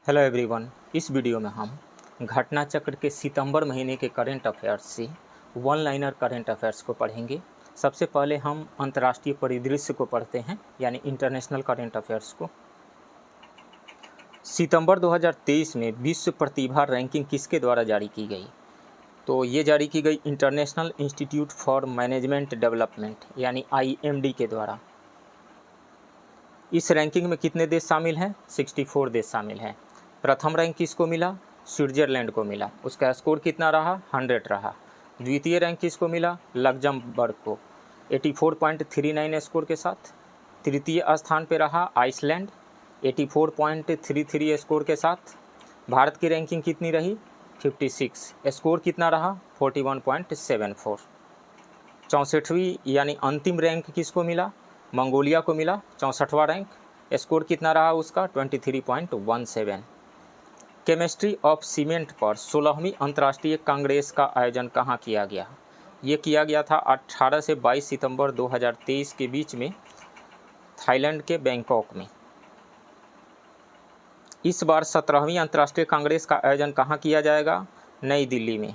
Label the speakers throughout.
Speaker 1: Hello everyone. इस video में हम घटना चक्र के सितंबर महीने के करंट अफेयर्स से वन लाइनर करंट अफेयर्स को पढ़ेंगे। सबसे पहले हम अंतर्राष्ट्रीय परिदृश्य को पढ़ते हैं, यानी इंटरनेशनल करंट अफेयर्स को। सितंबर 2023 में विश्व प्रतिभा रैंकिंग किसके द्वारा जारी की गई? तो ये जारी की गई international institute for management development यानी IMD के द्वारा। इस रैंकिंग में कितने देश शामिल हैं? 64 देश शामिल हैं। प्रथम रैंक किसको मिला? स्विट्जरलैंड को मिला। उसका स्कोर कितना रहा? 100 रहा। द्वितीय रैंक किसको मिला? लग्जमबर्ग को 84.39 स्कोर के साथ। तृतीय स्थान पर रहा आइसलैंड 84.33 स्कोर के साथ। भारत की रैंकिंग कितनी रही? 56। स्कोर कितना रहा? 41.74। 64वीं यानी अंतिम रैंक किसको मिला? मंगोलिया को मिला 64वां रैंक। स्कोर कितना रहा उसका? 23.17। केमिस्ट्री ऑफ सीमेंट पर 16वीं अंतर्राष्ट्रीय कांग्रेस का आयोजन कहाँ किया गया? ये किया गया था 18 से 22 सितंबर 2023 के बीच में थाईलैंड के बैंकॉक में। इस बार 17वीं अंतर्राष्ट्रीय कांग्रेस का आयोजन कहाँ किया जाएगा? नई दिल्ली में।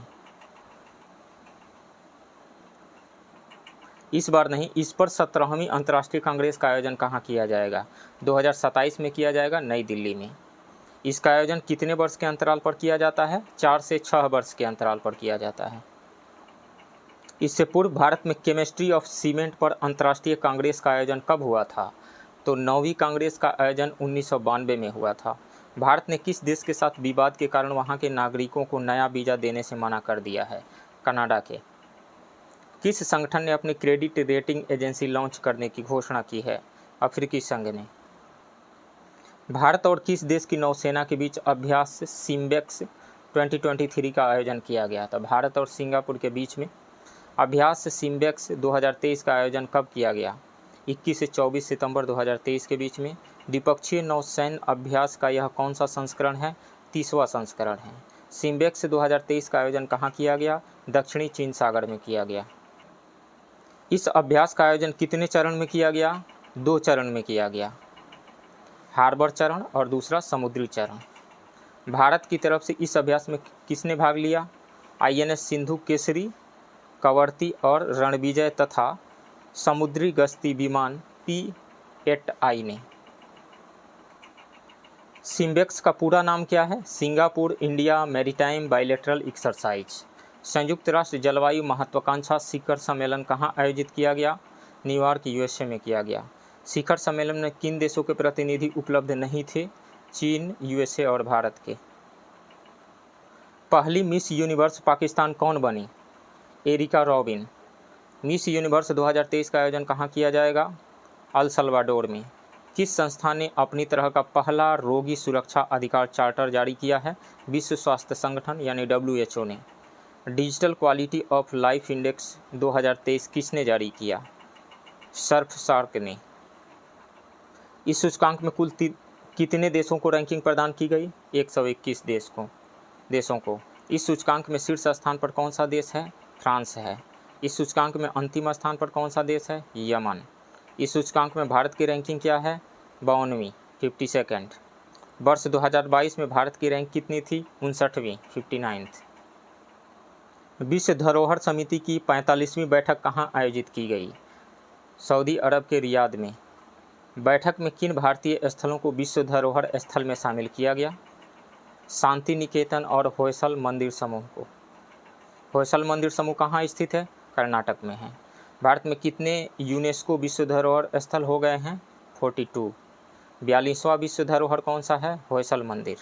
Speaker 1: इस बार नहीं, इस पर 17वीं अंतर्राष्ट्रीय कांग्रेस का आयोजन कहाँ किया जाएगा? 2027 में किया जाएगा नई दिल्ली में। इसका आयोजन कितने वर्ष के अंतराल पर किया जाता है? 4 से 6 वर्ष के अंतराल पर किया जाता है। इससे पूर्व भारत में केमिस्ट्री ऑफ सीमेंट पर अंतर्राष्ट्रीय कांग्रेस का आयोजन कब हुआ था? तो 9वीं कांग्रेस का आयोजन 1992 में हुआ था। भारत ने किस देश के साथ विवाद के कारण वहाँ के नागरिकों को नया वीज़ा देने से मना कर दिया है? कनाडा के। किस संगठन ने अपनी क्रेडिट रेटिंग एजेंसी लॉन्च करने की घोषणा की है? अफ्रीकी संघ ने। भारत और किस देश की नौसेना के बीच अभ्यास सिम्बेक्स 2023 का आयोजन किया गया था? भारत और सिंगापुर के बीच में अभ्यास सिम्बेक्स 2023 का आयोजन कब किया गया? 21 से 24 सितंबर 2023 के बीच में। द्विपक्षीय नौसैन्य अभ्यास का यह कौन सा संस्करण है? 30वां संस्करण है। सिम्बेक्स 2023 का आयोजन कहाँ किया गया? दक्षिणी चीन सागर में किया गया। इस अभ्यास का आयोजन कितने चरण में किया गया? 2 चरण में किया गया, हार्बर चरण और दूसरा समुद्री चरण। भारत की तरफ से इस अभ्यास में किसने भाग लिया? INS सिंधु केसरी, कवरती और रणविजय तथा समुद्री गश्ती विमान P-8I ने। सिम्बेक्स का पूरा नाम क्या है? Singapore India maritime bilateral exercise. संयुक्त राष्ट्र जलवायु महत्वाकांक्षा शिखर सम्मेलन कहाँ आयोजित किया गया? न्यूयॉर्क USA में किया गया। शिखर सम्मेलन में किन देशों के प्रतिनिधि उपलब्ध नहीं थे? चीन, USA और भारत के। पहली मिस यूनिवर्स पाकिस्तान कौन बनी? Areca robin. मिस यूनिवर्स 2023 का आयोजन कहाँ किया जाएगा? अल सल्वाडोर में। किस संस्था ने अपनी तरह का पहला रोगी सुरक्षा अधिकार चार्टर जारी किया है? विश्व स्वास्थ्य संगठन यानी WHO ने। Digital quality of life index 2023 किसने जारी किया? सर्फसार्क ने। इस सूचकांक में कुल कितने देशों को रैंकिंग प्रदान की गई? 121 देशों को। इस सूचकांक में शीर्ष स्थान पर कौन सा देश है? फ्रांस है। इस सूचकांक में अंतिम स्थान पर कौन सा देश है? यमन। इस सूचकांक में भारत की रैंकिंग क्या है? 52वीं, 52nd। वर्ष 2022 में भारत की रैंक कितनी थी? 59वीं, 59th। विश्व धरोहर समिति की 45वीं बैठक कहाँ आयोजित की गई? सऊदी अरब के रियाद में। बैठक में किन भारतीय स्थलों को विश्व धरोहर स्थल में शामिल किया गया? शांति निकेतन और होयसल मंदिर समूह को। होयसल मंदिर समूह कहाँ स्थित है? कर्नाटक में है। भारत में कितने यूनेस्को विश्व धरोहर स्थल हो गए हैं? 42। 42वां विश्व धरोहर कौन सा है? होयसल मंदिर।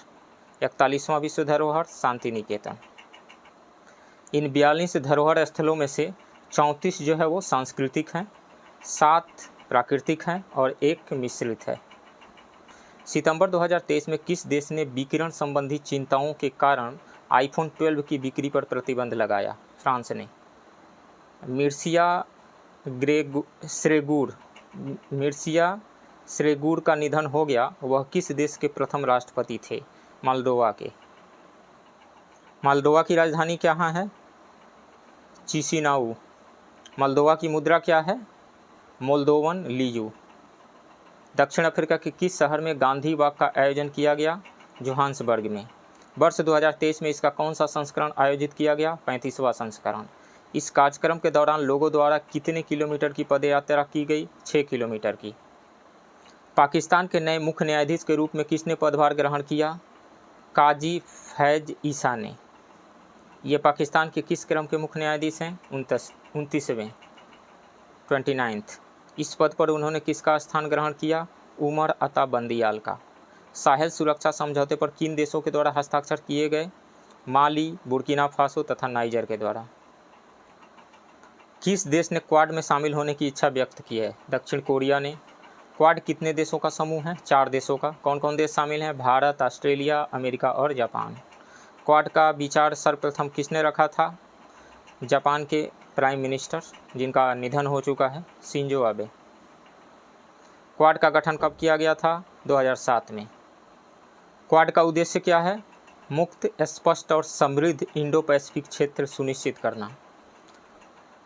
Speaker 1: 41वां विश्व धरोहर शांति निकेतन। इन 42 धरोहर स्थलों में से 34 जो है वो सांस्कृतिक हैं, 7 प्राकृतिक हैं और 1 मिश्रित है। सितंबर 2023 में किस देश ने विकिरण संबंधी चिंताओं के कारण iPhone 12 की बिक्री पर प्रतिबंध लगाया? फ्रांस ने। मिर्सिया श्रेगुर का निधन हो गया, वह किस देश के प्रथम राष्ट्रपति थे? मोल्दोवा के। मोल्दोवा की राजधानी क्या है? चिसिनाउ। मोल्दोवा की मुद्रा क्या है? Moldovan Liu. दक्षिण अफ्रीका के किस शहर में गांधी वॉक का आयोजन किया गया? जोहान्सबर्ग में। वर्ष 2023 में इसका कौन सा संस्करण आयोजित किया गया? 35वां संस्करण। इस कार्यक्रम के दौरान लोगों द्वारा कितने किलोमीटर की पदयात्रा की गई? 6 किलोमीटर की। पाकिस्तान के नए मुख्य न्यायाधीश के रूप में किसने पदभार ग्रहण किया? काजी फैज ईसा ने। ये पाकिस्तान के किस क्रम के मुख्य न्यायाधीश हैं? 29वें 29th। इस पद पर उन्होंने किसका स्थान ग्रहण किया? उमर अता बंदियाल का। साहेल सुरक्षा समझौते पर किन देशों के द्वारा हस्ताक्षर किए गए? माली, बुर्किना फासो तथा नाइजर के द्वारा। किस देश ने क्वाड में शामिल होने की इच्छा व्यक्त की है? दक्षिण कोरिया ने। क्वाड कितने देशों का समूह है? 4 देशों का। कौन कौन देश शामिल हैं? भारत, ऑस्ट्रेलिया, अमेरिका और जापान। क्वाड का विचार सर्वप्रथम किसने रखा था? जापान के प्राइम मिनिस्टर, जिनका निधन हो चुका है, शिंजो आबे। क्वाड का गठन कब किया गया था? 2007 में। क्वाड का उद्देश्य क्या है? मुक्त, स्पष्ट और समृद्ध इंडो पैसिफिक क्षेत्र सुनिश्चित करना।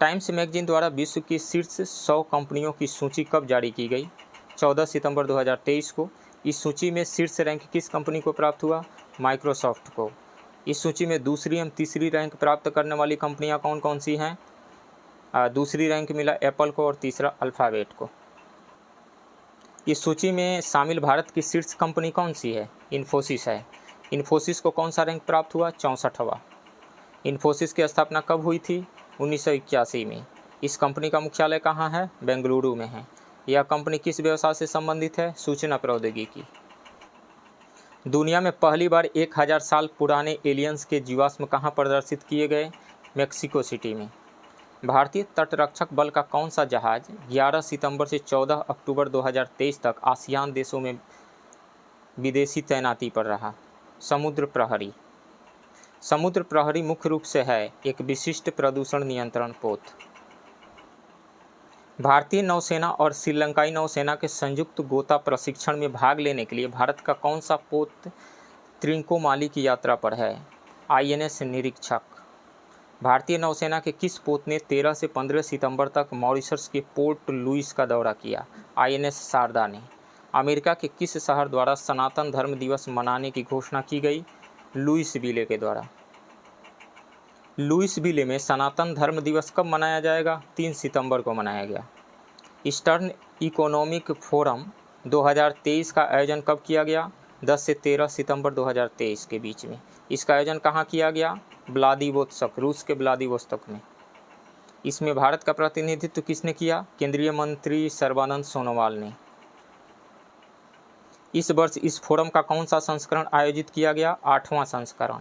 Speaker 1: टाइम्स मैगजीन द्वारा विश्व की शीर्ष 100 कंपनियों की सूची कब जारी की गई? 14 सितंबर 2023 को। इस सूची में शीर्ष रैंक किस कंपनी को प्राप्त हुआ? माइक्रोसॉफ्ट को। इस सूची में दूसरी एवं तीसरी रैंक प्राप्त करने वाली कंपनियां कौन कौन सी हैं? दूसरी रैंक मिला एप्पल को और तीसरा अल्फ़ाबेट को। इस सूची में शामिल भारत की शीर्ष कंपनी कौन सी है? इन्फोसिस है। इन्फोसिस को कौन सा रैंक प्राप्त हुआ? 64वां। इन्फोसिस की स्थापना कब हुई थी? 1981 में। इस कंपनी का मुख्यालय कहाँ है? बेंगलुरु में है। यह कंपनी किस व्यवसाय से संबंधित है? सूचना प्रौद्योगिकी। दुनिया में पहली बार 1000 साल पुराने एलियंस के जीवाश्म कहाँ प्रदर्शित किए गए? मेक्सिको सिटी में। भारतीय तटरक्षक बल का कौन सा जहाज 11 सितंबर से 14 अक्टूबर 2023 तक आसियान देशों में विदेशी तैनाती पर रहा? समुद्र प्रहरी। समुद्र प्रहरी मुख्य रूप से है एक विशिष्ट प्रदूषण नियंत्रण पोत। भारतीय नौसेना और श्रीलंकाई नौसेना के संयुक्त गोता प्रशिक्षण में भाग लेने के लिए भारत का कौन सा पोत त्रिंकोमाली की यात्रा पर है? INS निरीक्षक। भारतीय नौसेना के किस पोत ने 13 से 15 सितंबर तक मॉरिशस के पोर्ट लुइस का दौरा किया? INS शारदा ने। अमेरिका के किस शहर द्वारा सनातन धर्म दिवस मनाने की घोषणा की गई? लुइसविले के द्वारा। लुइसविले में सनातन धर्म दिवस कब मनाया जाएगा? 3 सितंबर को मनाया गया। ईस्टर्न इकोनॉमिक फोरम 2023 का आयोजन कब किया गया? 10 से 13 सितंबर 2023 के बीच में। इसका आयोजन कहाँ किया गया? व्लादिवोस्तोक, रूस के व्लादिवोस्तोक में। इसमें भारत का प्रतिनिधित्व किसने किया? केंद्रीय मंत्री सर्बानंद सोनोवाल ने। इस वर्ष इस फोरम का कौन सा संस्करण आयोजित किया गया? 8वां संस्करण।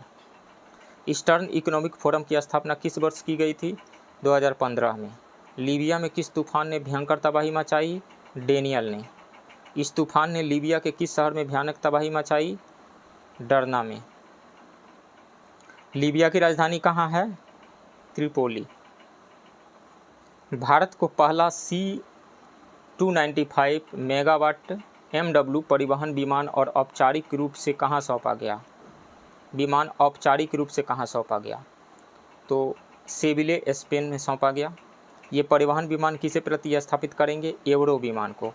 Speaker 1: ईस्टर्न इकोनॉमिक फोरम की स्थापना किस वर्ष की गई थी? 2015 में। लीबिया में किस तूफान ने भयंकर तबाही मचाई? डेनियल ने। इस तूफान ने लीबिया के किस शहर में भयानक तबाही मचाई? डरना में। लीबिया की राजधानी कहाँ है? त्रिपोली। भारत को पहला C-295 मेगावाट MW परिवहन विमान और औपचारिक रूप से कहाँ सौंपा गया? विमान औपचारिक रूप से कहाँ सौंपा गया? तो सेविले, स्पेन में सौंपा गया। ये परिवहन विमान किसे प्रतिस्थापित करेंगे? एवरो विमान को।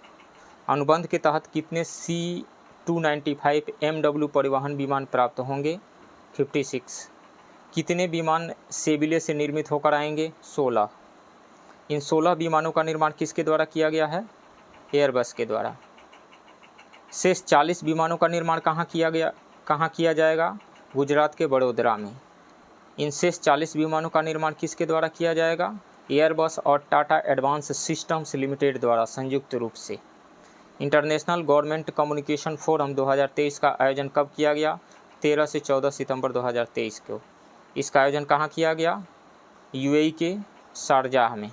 Speaker 1: अनुबंध के तहत कितने C-295 MW परिवहन विमान प्राप्त होंगे? 56। कितने विमान सेविले से निर्मित होकर आएंगे? 16। इन 16 विमानों का निर्माण किसके द्वारा किया गया है? एयरबस के द्वारा। शेष 40 विमानों का निर्माण कहाँ किया जाएगा? गुजरात के बड़ोदरा में। इन शेष 40 विमानों का निर्माण किसके द्वारा किया जाएगा? एयरबस और टाटा एडवांस सिस्टम्स लिमिटेड द्वारा संयुक्त रूप से। इंटरनेशनल गवर्नमेंट कम्युनिकेशन फोरम 2023 का आयोजन कब किया गया? 13 से 14 सितंबर 2023 को। इसका आयोजन कहाँ किया गया? UAE के शारजाह में।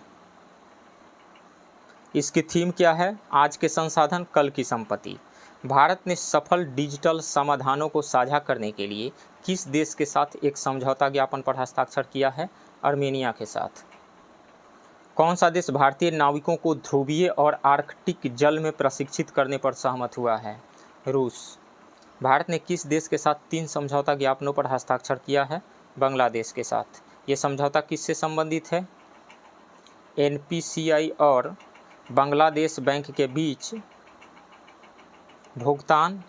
Speaker 1: इसकी थीम क्या है? आज के संसाधन, कल की संपत्ति। भारत ने सफल डिजिटल समाधानों को साझा करने के लिए किस देश के साथ एक समझौता ज्ञापन पर हस्ताक्षर किया है? आर्मेनिया के साथ। कौन सा देश भारतीय नाविकों को ध्रुवीय और आर्कटिक जल में प्रशिक्षित करने पर सहमत हुआ है? रूस। भारत ने किस देश के साथ 3 समझौता ज्ञापनों पर हस्ताक्षर किया है? बांग्लादेश के साथ। ये समझौता किससे संबंधित है? NPCI और बांग्लादेश बैंक के बीच भुगतान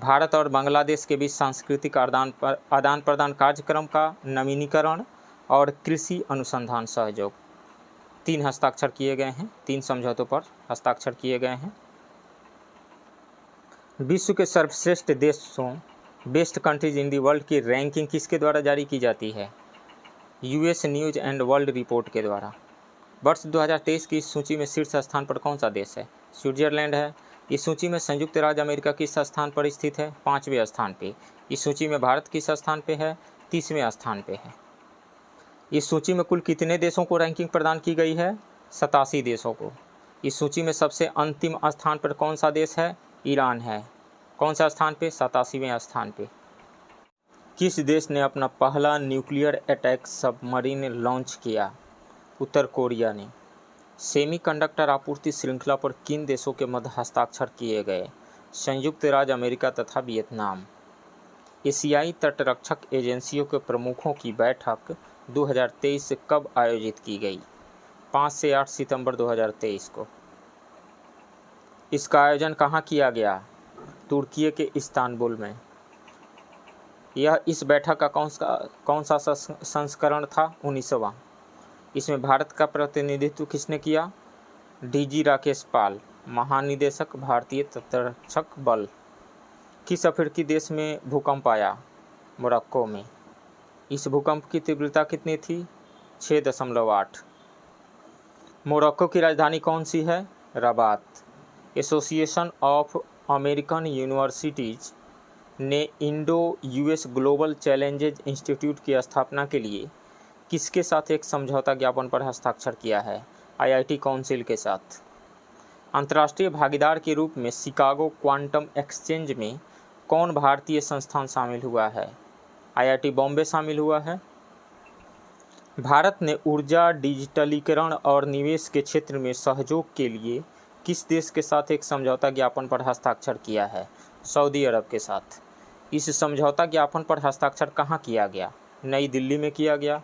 Speaker 1: भारत और बांग्लादेश के बीच सांस्कृतिक आदान प्रदान कार्यक्रम का नवीनीकरण और कृषि अनुसंधान सहयोग। 3 हस्ताक्षर किए गए हैं, 3 समझौतों पर हस्ताक्षर किए गए हैं। विश्व के सर्वश्रेष्ठ देशों, best countries in the world की रैंकिंग किसके द्वारा जारी की जाती है? US news and world report के द्वारा। वर्ष 2023 की इस सूची में शीर्ष स्थान पर कौन सा देश है? स्विट्जरलैंड है। इस सूची में संयुक्त राज्य अमेरिका किस स्थान पर स्थित है? 5वें स्थान पे। इस सूची में भारत किस स्थान पे है? 30वें स्थान पे है। इस सूची में कुल कितने देशों को रैंकिंग प्रदान की गई है? 87 देशों को। इस सूची में सबसे अंतिम स्थान पर कौन सा देश है? ईरान है। कौन सा स्थान पे? 87वें स्थान पे। किस देश ने अपना पहला न्यूक्लियर अटैक सबमरीन लॉन्च किया? उत्तर कोरिया ने। सेमीकंडक्टर आपूर्ति श्रृंखला पर किन देशों के मध्य हस्ताक्षर किए गए? संयुक्त राज्य अमेरिका तथा वियतनाम। एशियाई तटरक्षक एजेंसियों के प्रमुखों की बैठक 2023 से कब आयोजित की गई? 5 से 8 सितंबर 2023 को। इसका आयोजन कहाँ किया गया? तुर्की के इस्तांबुल में। यह इस बैठक का कौन सा संस्करण था? 19वां। इसमें भारत का प्रतिनिधित्व किसने किया? डीजी राकेश पाल, महानिदेशक भारतीय तटरक्षक बल। किस अफ्रीकी देश में भूकंप आया? मोरक्को में। इस भूकंप की तीव्रता कितनी थी? 6.8। मोरक्को की राजधानी कौन सी है? Rabat. Association of American universities ने Indo US global challenges institute की स्थापना के लिए किसके साथ एक समझौता ज्ञापन पर हस्ताक्षर किया है? आईआईटी काउंसिल के साथ। अंतर्राष्ट्रीय भागीदार के रूप में शिकागो क्वांटम एक्सचेंज में कौन भारतीय संस्थान शामिल हुआ है? आईआईटी बॉम्बे शामिल हुआ है। भारत ने ऊर्जा, डिजिटलीकरण और निवेश के क्षेत्र में सहयोग के लिए किस देश के साथ एक समझौता ज्ञापन पर हस्ताक्षर किया है? सऊदी अरब के साथ। इस समझौता ज्ञापन पर हस्ताक्षर कहाँ किया गया? नई दिल्ली में किया गया।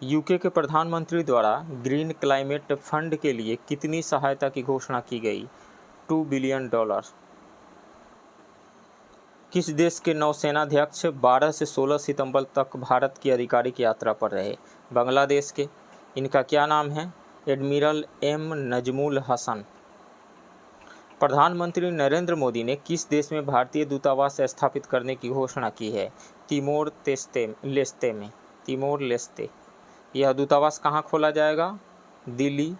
Speaker 1: यूके के प्रधानमंत्री द्वारा ग्रीन क्लाइमेट फंड के लिए कितनी सहायता की घोषणा की गई? $2 बिलियन। किस देश के नौसेनाध्यक्ष 12 से 16 सितंबर तक भारत की आधिकारिक यात्रा पर रहे? बांग्लादेश के। इनका क्या नाम है? Admiral M Najmul Hasan. प्रधानमंत्री नरेंद्र मोदी ने किस देश में भारतीय दूतावास स्थापित करने की घोषणा की है? तिमोर लेस्ते में। Timor Leste. यह दूतावास कहाँ खोला जाएगा? दिल्ली,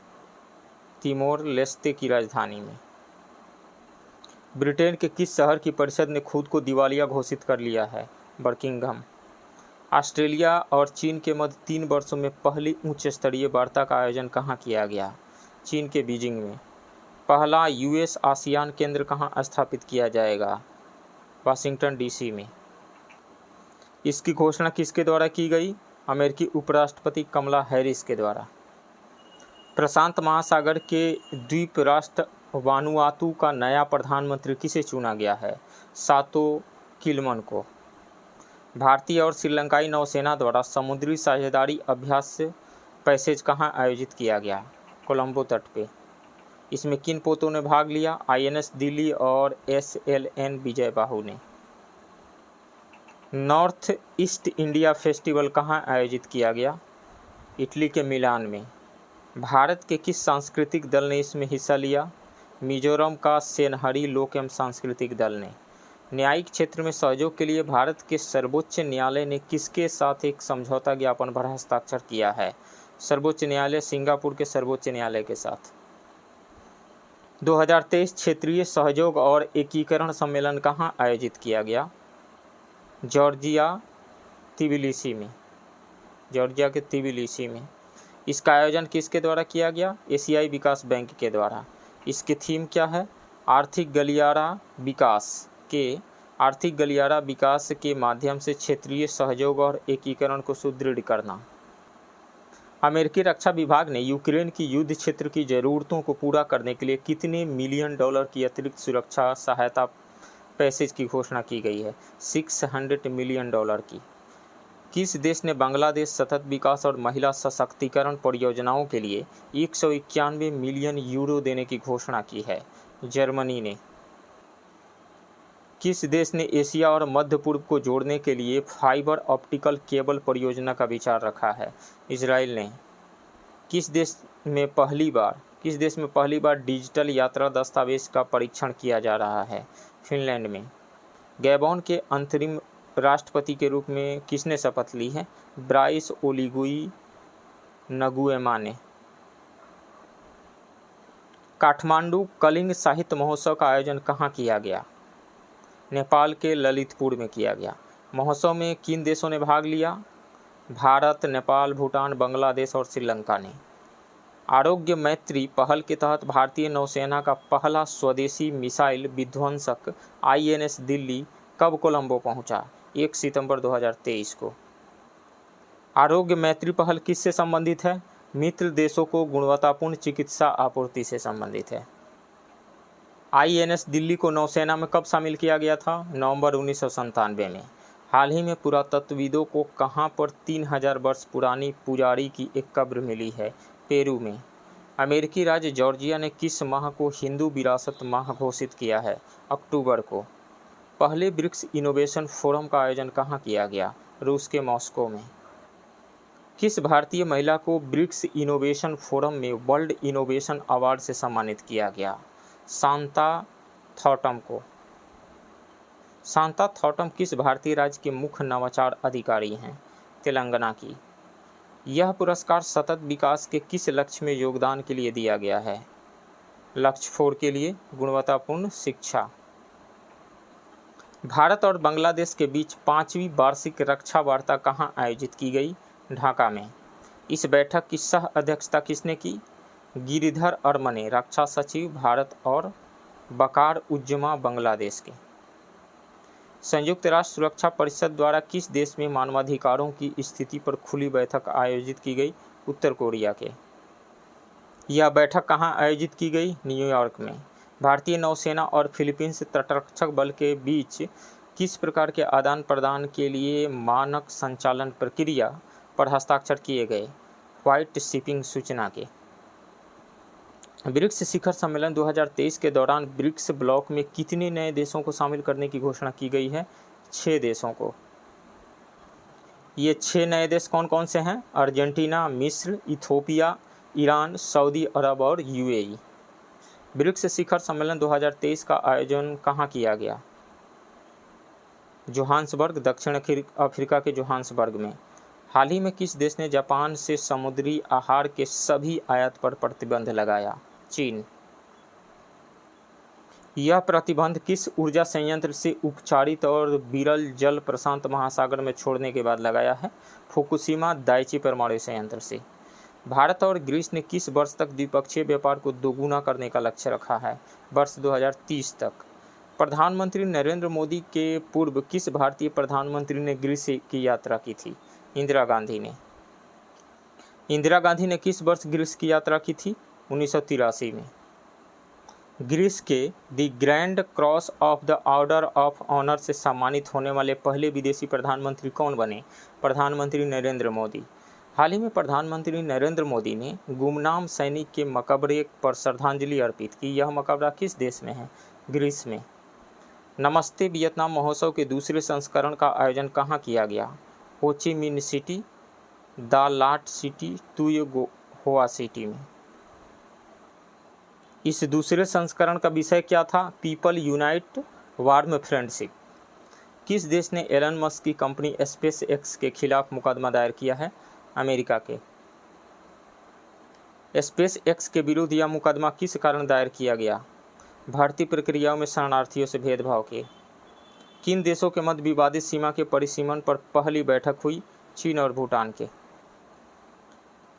Speaker 1: तिमोर लेस्ते की राजधानी में। ब्रिटेन के किस शहर की परिषद ने खुद को दिवालिया घोषित कर लिया है? बर्किंघम। ऑस्ट्रेलिया और चीन के मध्य 3 वर्षों में पहली उच्च स्तरीय वार्ता का आयोजन कहाँ किया गया? चीन के बीजिंग में। पहला यूएस आसियान केंद्र कहाँ स्थापित किया जाएगा? वाशिंगटन डीसी में। इसकी घोषणा किसके द्वारा की गई? अमेरिकी उपराष्ट्रपति कमला हैरिस के द्वारा। प्रशांत महासागर के द्वीप राष्ट्र वानुआतू का नया प्रधानमंत्री किसे चुना गया है? सातो किलमन को। भारतीय और श्रीलंकाई नौसेना द्वारा समुद्री साझेदारी अभ्यास पैसेज कहाँ आयोजित किया गया? कोलंबो तट पे। इसमें किन पोतों ने भाग लिया? आईएनएस दिल्ली और SLN विजय बाहु ने। नॉर्थ ईस्ट इंडिया फेस्टिवल कहाँ आयोजित किया गया? इटली के मिलान में। भारत के किस सांस्कृतिक दल ने इसमें हिस्सा लिया? मिजोरम का सेनहरी लोक एवं सांस्कृतिक दल ने। न्यायिक क्षेत्र में सहयोग के लिए भारत के सर्वोच्च न्यायालय ने किसके साथ एक समझौता ज्ञापन पर हस्ताक्षर किया है? सर्वोच्च न्यायालय सिंगापुर के सर्वोच्च न्यायालय के साथ। 2023 क्षेत्रीय सहयोग और एकीकरण सम्मेलन कहाँ आयोजित किया गया? जॉर्जिया तिबिलिसी के तिबिलिसी में। इसका आयोजन किसके द्वारा किया गया? एशियाई विकास बैंक के द्वारा। इसकी थीम क्या है? आर्थिक गलियारा विकास के माध्यम से क्षेत्रीय सहयोग और एकीकरण को सुदृढ़ करना। अमेरिकी रक्षा विभाग ने यूक्रेन की युद्ध क्षेत्र की ज़रूरतों को पूरा करने के लिए कितने मिलियन डॉलर की अतिरिक्त सुरक्षा सहायता पैसेज की घोषणा की गई है? $600 मिलियन की। किस देश ने बांग्लादेश सतत विकास और महिला सशक्तिकरण परियोजनाओं के लिए 191 मिलियन यूरो देने की घोषणा की है? जर्मनी ने। किस देश ने एशिया और मध्य पूर्व को जोड़ने के लिए फाइबर ऑप्टिकल केबल परियोजना का विचार रखा है? इजराइल ने। किस देश में पहली बार डिजिटल यात्रा दस्तावेज का परीक्षण किया जा रहा है? फिनलैंड में। गैबोन के अंतरिम राष्ट्रपति के रूप में किसने शपथ ली है? ब्राइस ओलीगुई नगुएमा ने। काठमांडू कलिंग साहित्य महोत्सव का आयोजन कहाँ किया गया? नेपाल के ललितपुर में किया गया। महोत्सव में किन देशों ने भाग लिया? भारत, नेपाल, भूटान, बांग्लादेश और श्रीलंका ने। आरोग्य मैत्री पहल के तहत भारतीय नौसेना का पहला स्वदेशी मिसाइल विध्वंसक INS दिल्ली कब कोलंबो पहुंचा? 1 सितंबर 2023 को। आरोग्य मैत्री पहल किससे संबंधित है? मित्र देशों को गुणवत्तापूर्ण चिकित्सा आपूर्ति से संबंधित है। INS दिल्ली को नौसेना में कब शामिल किया गया था? नवंबर 1997 में। हाल ही में पुरातत्वविदों को कहां पर 3000 वर्ष पुरानी पुजारी की एक कब्र मिली है? पेरू में। अमेरिकी राज्य जॉर्जिया ने किस माह को हिंदू विरासत माह घोषित किया है? अक्टूबर को। पहले ब्रिक्स इनोवेशन फोरम का आयोजन कहाँ किया गया? रूस के मॉस्को में। किस भारतीय महिला को ब्रिक्स इनोवेशन फोरम में वर्ल्ड इनोवेशन अवार्ड से सम्मानित किया गया? शांता थॉटम को। शांता थॉटम किस भारतीय राज्य के मुख्य नवाचार अधिकारी हैं? तेलंगाना की। यह पुरस्कार सतत विकास के किस लक्ष्य में योगदान के लिए दिया गया है? लक्ष्य 4 के लिए गुणवत्तापूर्ण शिक्षा। भारत और बांग्लादेश के बीच 5वीं वार्षिक रक्षा वार्ता कहां आयोजित की गई? ढाका में। इस बैठक की सह अध्यक्षता किसने की? गिरिधर अरमने, रक्षा सचिव भारत और बकार उज्जमा बांग्लादेश के। संयुक्त राष्ट्र सुरक्षा परिषद द्वारा किस देश में मानवाधिकारों की स्थिति पर खुली बैठक आयोजित की गई? उत्तर कोरिया के। यह बैठक कहां आयोजित की गई? न्यूयॉर्क में। भारतीय नौसेना और फिलीपींस तटरक्षक बल के बीच किस प्रकार के आदान प्रदान के लिए मानक संचालन प्रक्रिया पर हस्ताक्षर किए गए? व्हाइट शिपिंग सूचना के। ब्रिक्स शिखर सम्मेलन 2023 के दौरान ब्रिक्स ब्लॉक में कितने नए देशों को शामिल करने की घोषणा की गई है? 6 देशों को। ये 6 नए देश कौन कौन से हैं? अर्जेंटीना, मिस्र, इथियोपिया, ईरान, सऊदी अरब और UAE। ब्रिक्स शिखर सम्मेलन 2023 का आयोजन कहाँ किया गया? जोहान्सबर्ग, दक्षिण अफ्रीका के जोहान्सबर्ग में। हाल ही में किस देश ने जापान से समुद्री आहार के सभी आयात पर प्रतिबंध लगाया? चीन। यह प्रतिबंध किस ऊर्जा संयंत्र से उपचारित और विरल जल प्रशांत महासागर में छोड़ने के बाद लगाया है? फुकुशिमा दाइची परमाणु संयंत्र से। भारत और ग्रीस ने किस वर्ष तक द्विपक्षीय व्यापार को दोगुना करने का लक्ष्य रखा है? वर्ष 2030 तक। प्रधानमंत्री नरेंद्र मोदी के पूर्व किस भारतीय प्रधानमंत्री ने ग्रीस की यात्रा की थी? इंदिरा गांधी ने। इंदिरा गांधी ने किस वर्ष ग्रीस की यात्रा की थी? 1983 में। ग्रीस के the grand cross of the order of honour से सम्मानित होने वाले पहले विदेशी प्रधानमंत्री कौन बने? प्रधानमंत्री नरेंद्र मोदी। हाल ही में प्रधानमंत्री नरेंद्र मोदी ने गुमनाम सैनिक के मकबरे पर श्रद्धांजलि अर्पित की। यह मकबरा किस देश में है? ग्रीस में। नमस्ते वियतनाम महोत्सव के दूसरे संस्करण का आयोजन कहाँ किया गया? हो ची मिन्ह सिटी, दा लाट सिटी, तुय होआ सिटी में। इस दूसरे संस्करण का विषय क्या था? People unite warm friendship. किस देश ने एलन मस्क की कंपनी SpaceX के खिलाफ मुकदमा दायर किया है? अमेरिका के। SpaceX के विरुद्ध यह मुकदमा किस कारण दायर किया गया? भर्ती प्रक्रियाओं में शरणार्थियों से भेदभाव के। किन देशों के मध्य विवादित सीमा के परिसीमन पर पहली बैठक हुई? चीन और भूटान के।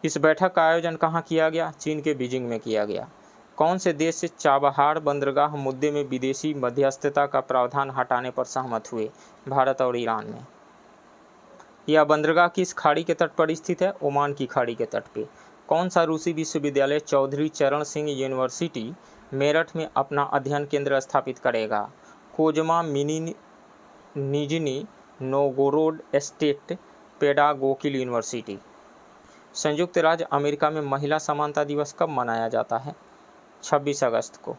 Speaker 1: इस बैठक का आयोजन कहाँ किया गया? चीन के बीजिंग में किया गया। कौन से देश से चाबहार बंदरगाह मुद्दे में विदेशी मध्यस्थता का प्रावधान हटाने पर सहमत हुए? भारत और ईरान में। यह बंदरगाह किस खाड़ी के तट पर स्थित है? ओमान की खाड़ी के तट पे। कौन सा रूसी विश्वविद्यालय चौधरी चरण सिंह यूनिवर्सिटी मेरठ में अपना अध्ययन केंद्र स्थापित करेगा? कोजमा मिनी निजनी नोगोरोड स्टेट पेडागोगिक यूनिवर्सिटी। संयुक्त राज्य अमेरिका में महिला समानता दिवस कब मनाया जाता है? 26 अगस्त को।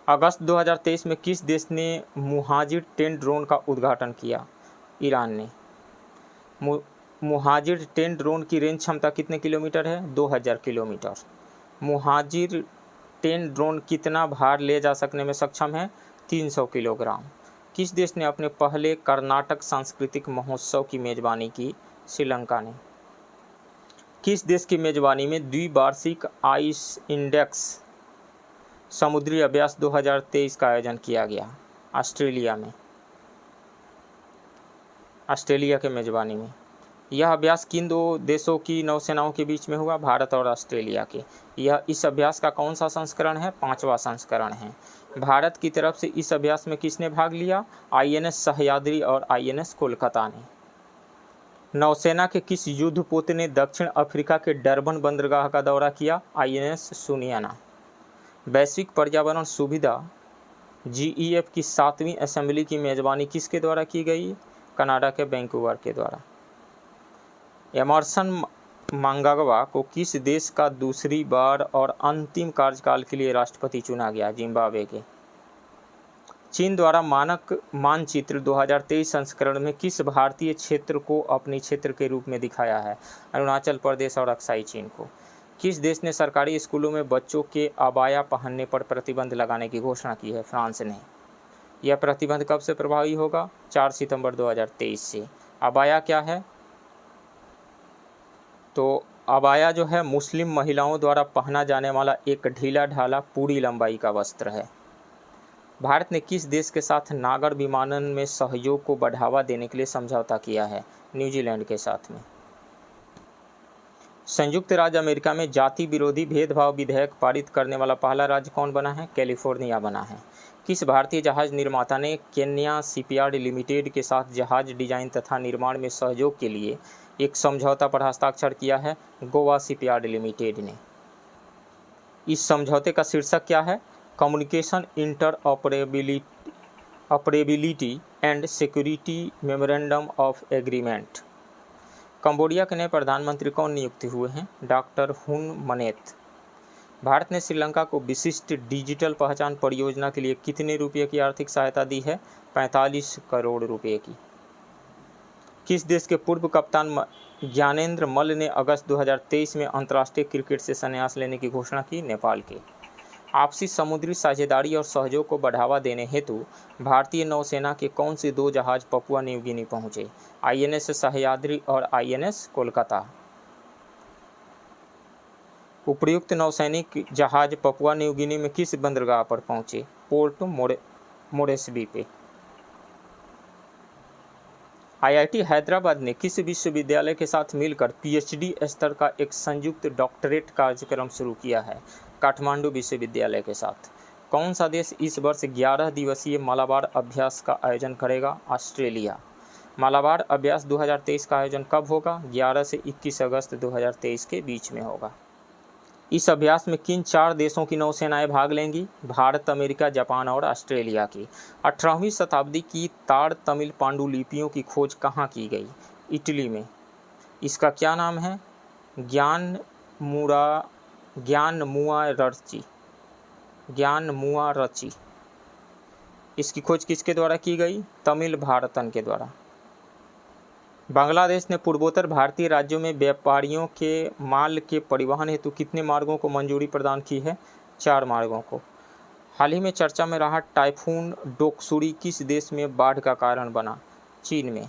Speaker 1: अगस्त 2023 में किस देश ने मुहाजिर 10 ड्रोन का उद्घाटन किया? ईरान ने। मुहाजिर 10 ड्रोन की रेंज क्षमता कितने किलोमीटर है? 2000 किलोमीटर। मुहाजिर 10 ड्रोन कितना भार ले जा सकने में सक्षम है? 300 किलोग्राम। किस देश ने अपने पहले कर्नाटक सांस्कृतिक महोत्सव की मेजबानी की? श्रीलंका ने। किस देश की मेजबानी में द्विवार्षिक आइस इंडेक्स समुद्री अभ्यास 2023 का आयोजन किया गया? ऑस्ट्रेलिया में। ऑस्ट्रेलिया के मेजबानी में। यह अभ्यास किन दो देशों की नौसेनाओं के बीच में हुआ? भारत और ऑस्ट्रेलिया के। इस अभ्यास का कौन सा संस्करण है? 5वां संस्करण है। भारत की तरफ से इस अभ्यास में किसने भाग लिया? INS सह्याद्री और INS कोलकाता ने। नौसेना के किस युद्धपोत ने दक्षिण अफ्रीका के डरबन बंदरगाह का दौरा किया? INS सुनियाना। वैश्विक पर्यावरण सुविधा GEF की 7वीं असेंबली की मेजबानी किसके द्वारा की गई? कनाडा के वैंकूवर के द्वारा। एमरसन मंगाग्वा को किस देश का दूसरी बार और अंतिम कार्यकाल के लिए राष्ट्रपति चुना गया? जिम्बाब्वे के। चीन द्वारा मानक मानचित्र 2023 संस्करण में किस भारतीय क्षेत्र को अपने क्षेत्र के रूप में दिखाया है? अरुणाचल प्रदेश और अक्साई चीन को। किस देश ने सरकारी स्कूलों में बच्चों के अबाया पहनने पर प्रतिबंध लगाने की घोषणा की है? फ्रांस ने। यह प्रतिबंध कब से प्रभावी होगा? 4 सितंबर 2023 से। अबाया क्या है? तो अबाया जो है मुस्लिम महिलाओं द्वारा पहना जाने वाला एक ढीला ढाला पूरी लंबाई का वस्त्र है। भारत ने किस देश के साथ नागर विमानन में सहयोग को बढ़ावा देने के लिए समझौता किया है? न्यूजीलैंड के साथ में। संयुक्त राज्य अमेरिका में जाति विरोधी भेदभाव विधेयक पारित करने वाला पहला राज्य कौन बना है? कैलिफोर्निया बना है। किस भारतीय जहाज निर्माता ने केन्या शिपयार्ड लिमिटेड के साथ जहाज डिजाइन तथा निर्माण में सहयोग के लिए एक समझौता पर हस्ताक्षर किया है? गोवा शिपयार्ड लिमिटेड ने। इस समझौते का शीर्षक क्या है? Communication inter operability and security memorandum of agreement. Cambodia के नए प्रधानमंत्री कौन नियुक्त हुए हैं? डॉक्टर हुन मनेत। भारत ने श्रीलंका को विशिष्ट डिजिटल पहचान परियोजना के लिए कितने रुपये की आर्थिक सहायता दी है? 45 करोड़ रुपये की। किस देश के पूर्व कप्तान ज्ञानेंद्र मल्ल ने अगस्त 2023 में अंतर्राष्ट्रीय क्रिकेट से संन्यास लेने की घोषणा की? नेपाल के। आपसी समुद्री साझेदारी और सहयोग को बढ़ावा देने हेतु भारतीय नौसेना के कौन से 2 जहाज पपुआ न्यू गिनी पहुंचे? INS सह्याद्री और INS कोलकाता। उपर्युक्त नौसैनिक जहाज पपुआ न्यू गिनी में किस बंदरगाह पर पहुंचे? पोर्ट मोरेस्बी पे। IIT हैदराबाद ने किस विश्वविद्यालय के साथ मिलकर PhD स्तर का एक संयुक्त डॉक्टरेट कार्यक्रम शुरू किया है? काठमांडू विश्वविद्यालय के साथ। कौन सा देश इस वर्ष 11 दिवसीय मालाबार अभ्यास का आयोजन करेगा? ऑस्ट्रेलिया। मालाबार अभ्यास 2023 का आयोजन कब होगा? 11 से 21 अगस्त 2023 के बीच में होगा। इस अभ्यास में किन 4 देशों की नौसेनाएं भाग लेंगी? भारत, अमेरिका, जापान और ऑस्ट्रेलिया की। 18वीं शताब्दी की ताड़ तमिल पांडुलिपियों की खोज कहाँ की गई? इटली में। इसका क्या नाम है? ज्ञानमुआरची। इसकी खोज किसके द्वारा की गई? तमिल भारतन के द्वारा। बांग्लादेश ने पूर्वोत्तर भारतीय राज्यों में व्यापारियों के माल के परिवहन हेतु कितने मार्गों को मंजूरी प्रदान की है? 4 मार्गों को। हाल ही में चर्चा में रहा टाइफून डोक्सुरी किस देश में बाढ़ का कारण बना? चीन में।